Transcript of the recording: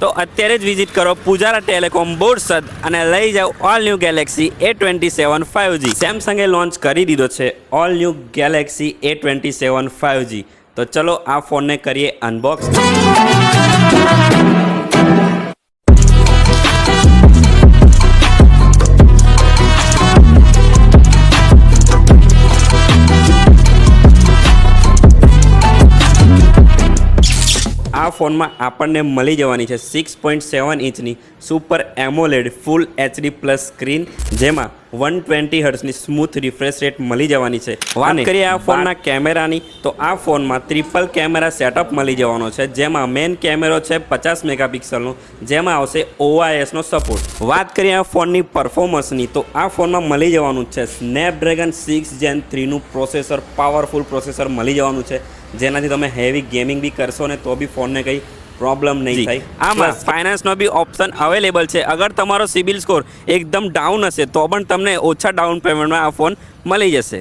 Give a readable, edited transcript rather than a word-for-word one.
તો અત્યારે જ વિઝિટ કરો પૂજારા ટેલિકોમ બોરસદ અને લઈ જાઓ all new Galaxy A27 5G. સેમસંગે લોન્ચ કરી દીધો છે all new Galaxy A27 5G. તો ચલો આ ફોનને કરીએ અનબોક્સ. આ ફોનમાં આપણને મળી જવાની છે 6.7 ઇંચની સુપર એમોલેડ ફૂલ HD પ્લસ સ્ક્રીન, જેમાં 120 હર્ટ્ઝની સ્મૂથ રિફ્રેશ રેટ મળી જવાની છે. વાત કરીએ આ ફોનના કેમેરાની, તો આ ફોનમાં ટ્રિપલ કેમેરા સેટઅપ મળી જવાનો છે, જેમાં મેઇન કેમેરો છે 50 મેગાપિક્સલનો, જેમાં આવશે OISનો સપોર્ટ. વાત કરીએ આ ફોનની પરફોર્મન્સની, તો આ ફોનમાં મળી જવાનું છે સ્નેપડ્રેગન 6 Gen 3નું પ્રોસેસર, પાવરફુલ પ્રોસેસર મળી જવાનું છે, જેનાથી તમે હેવી ગેમિંગ બી કરશો ને તો બી ફોનને કંઈ પ્રોબ્લેમ નહીં થાય. આમાં ફાઇનાન્સનો બી ઓપ્શન અવેલેબલ છે. અગર તમારો સિબિલ સ્કોર એકદમ ડાઉન હશે તો પણ તમને ઓછા ડાઉન પેમેન્ટમાં આ ફોન મળી જશે.